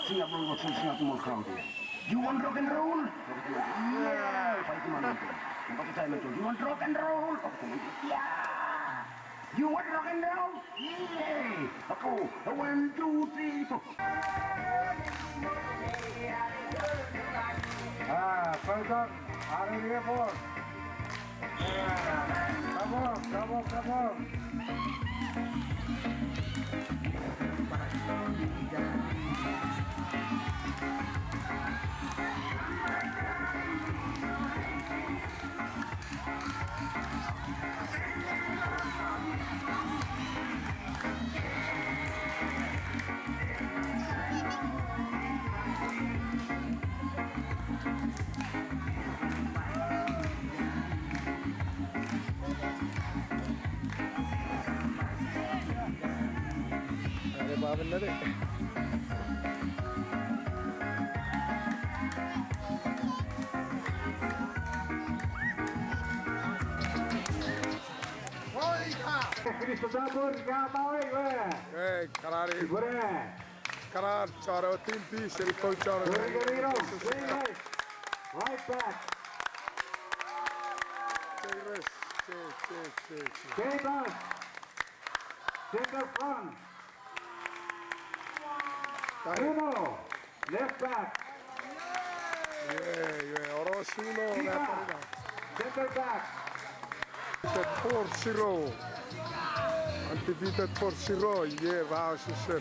Singapore crowd here. You want rock and roll? Yeah. You want rock and roll? Yeah. You want rock and roll? Yeah. Ako, 1, 2, 3, 4. Welcome. Are you here for? Yeah. Come on. Ada apa bener deh? Kinisow क्या पावे वे? करारी करार चारों तीन piece से पहुंचाने right back center front uno left back oros uno center back 4-0 undefeated 4-0 wow sister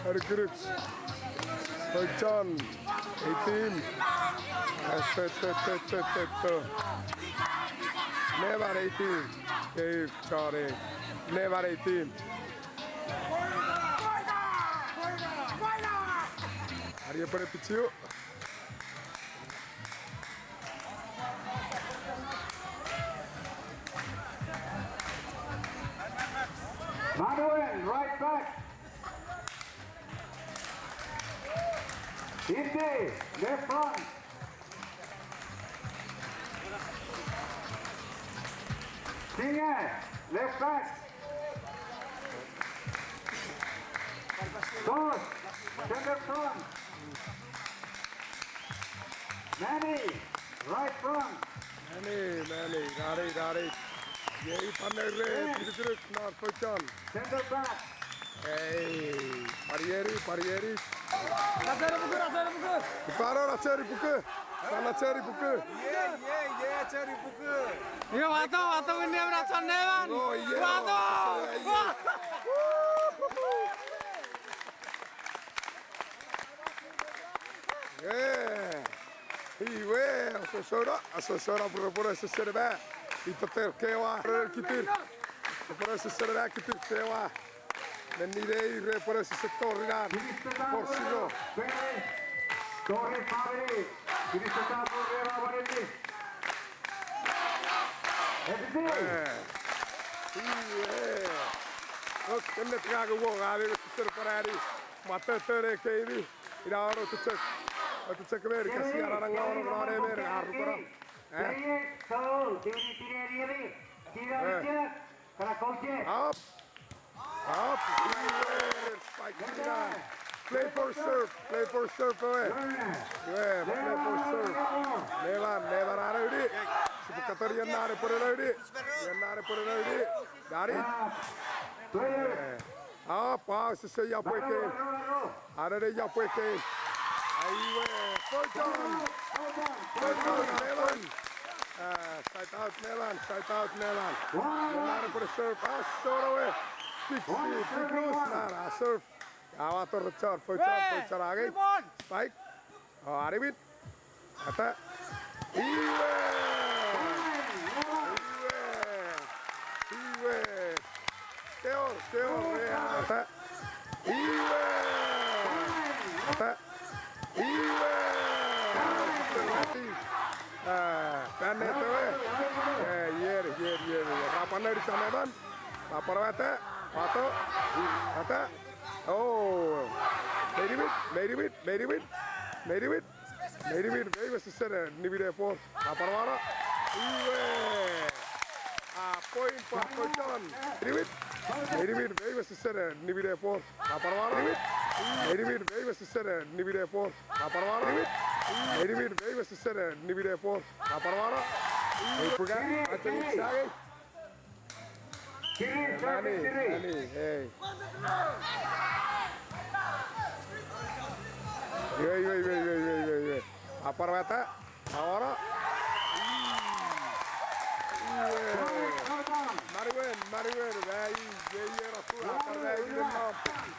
very good John 18 never 18 Dave sorry never 18 are you pada pichu Manuel right back Indy left front Singer left back Dos center front Manny right front Manny dari Yei pandai diruk not John center back hey Parieri Rasa buku Paro cari buku sana cari buku yeah cari buku iya wato ini rasa nevan oh iya wato iwe asesora pura-pura seserba itu terkewa kitir pura seserba kitir kewa dan nilai pura sesektor dan porsigo Torre Fabri Kinisow Rera Barelli Look, kena tengah gewong ada seserparari mata tere kaini ida oro tu cek mer kasih orang ngore mer haru perang up spike play for serve play for serve play for serve never ada ini sebentar yang nare por ini dari apa sesi ya puede ada de ya puede ahí Fortune Nelan side out Nelan nare por serve soro big news nara serve awat tercar Fortune lagi spike Aribit kata iwe Teor kata iwe panet yer rapan dari sana ban lapor wate foto kata oh made it very besar ni video for lapor mana iwe point for John Medibir, baby, sister, Nibide for Aparwana. Medibir, baby, sister, Nibide for Aparwana. Medibir, baby, sister, Nibide for Aparwana. I forgot. I think it's Sagi. Nani, hey. Wait. Aparwata, Awara. Mariwen, vai, Jayera, Aparway,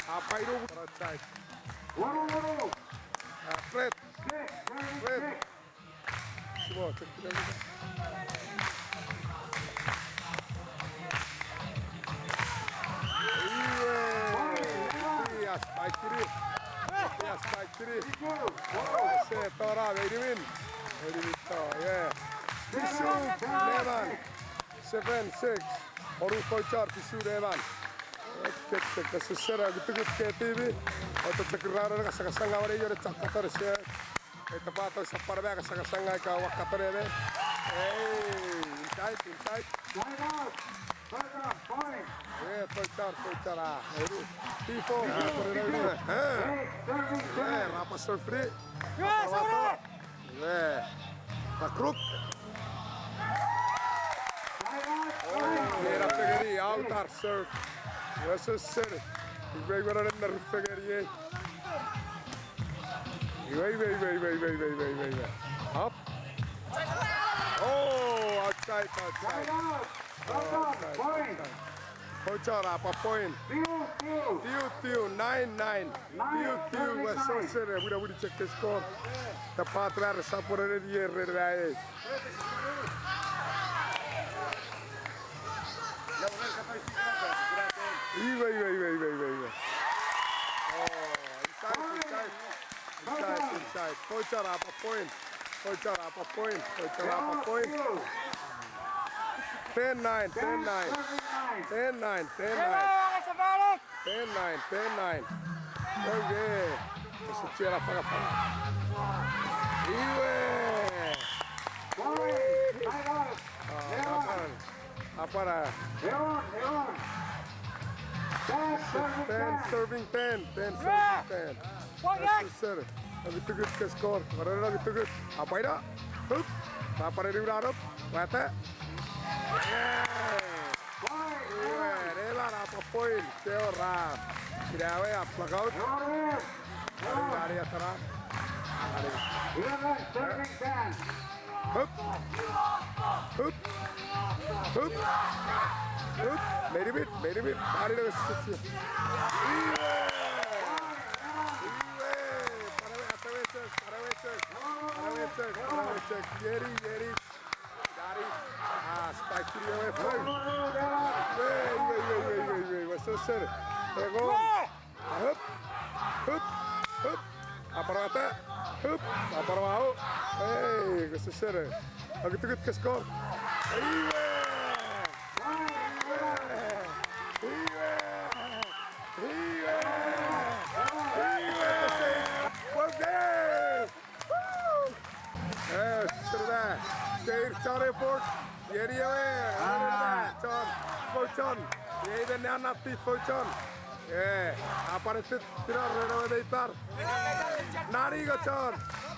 Apairu, outside. Fred. Come check it out. Spike 3. Tora, very win. Yeah. Tishu, Levan. 7-6. Oru Kochar, Tishu, Levan. Check the sister, good KTV. Auto Tekrara, Sakasanga, your Chakatar share. At the Bato Saparbaga, Sakasanga, Wakatare. Hey, inside. Yeah, Kochar. P4. Yeah, Rapa Surfree. Yeah. Makruk. Mera Fegari, outer surf. Yes, sir. He's very good at the Fegari. Wait. Up. Oh, outside. Kochar, apa point? Tiu, 9-9. Tiu, was so serious. We will check the score. The path where the supported here, red eye. Wait. Oh, inside. Kochar, apa point? 10-9. 10-9. 10-9. Okay. Essa tira para Apara. 10 serving 10. Yes, sir. Gitu ke skor. Mana gitu. Apa itu? Hup. Apa dari berapa? Mata. Rela apa point? Teora. Kirawe apa kau? Dari atas. Hup. Made it. Hari dah sih. Parawecek. Yeri. Dari. Spike kiri away from. Wait. What's so sir? Go. Hup. Aparata. Hup. Aparau. Hey, what's so sir? Agak tukut ke skor. Report. Yeri away. Fochan. Yeri the nanati Fochan. Yeah. Aparate tira reno deitar. Nari gachar.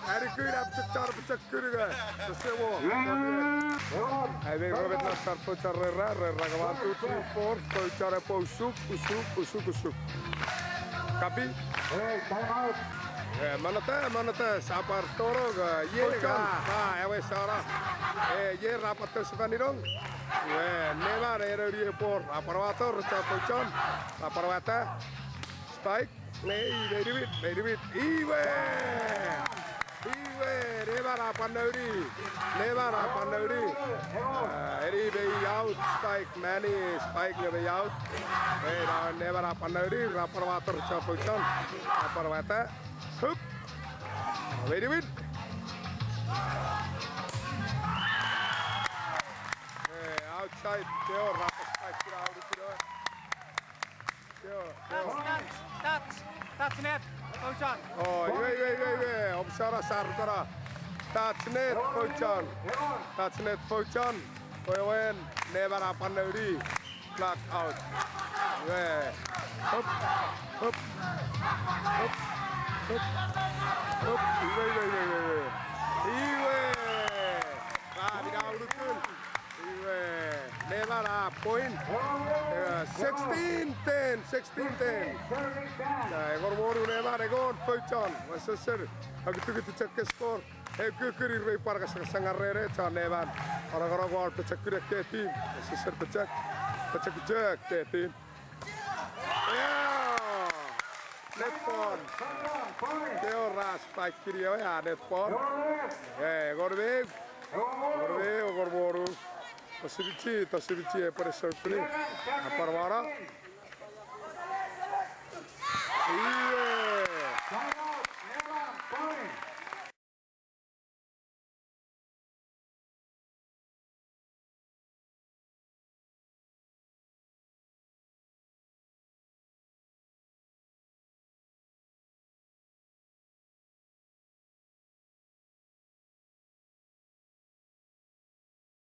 Hari kuir ab char kuriga. Sewo. I think Robert Nasar Fochan rera 1 2 3 4 Fochan po usuk. Copy. Hey, time out. Manate sapar toro ga awe sara ye rapat sevanirong neva eri por aparator chapocon aparata spike very bit iwe neva rapandauri eri be out spike many spike be out neva rapandauri aparator chapocon aparata. Hup. Very good. Outside. Theo, Touch net. Fochan. Oh, wait. Obsara sarkara. Touch net. Fochan. Koyen never up on the plug out. Yeah. Up. Up. Up. Up. Up. Iwe. Diga urutun. Iwe. Nevada point. 16-10. 16-10. Egor boru Nevada egor Feuchon. Wasser. Agitu check score. Kuri rei parga sangarere cha Nevada. Orang-orang gol pecah kiri ke tim. Wasser pecah ke tim. Yeah. Netball. Teo ras spike kiri ya netball. Gorbe boru. Tasibici per surfing. Aparwara.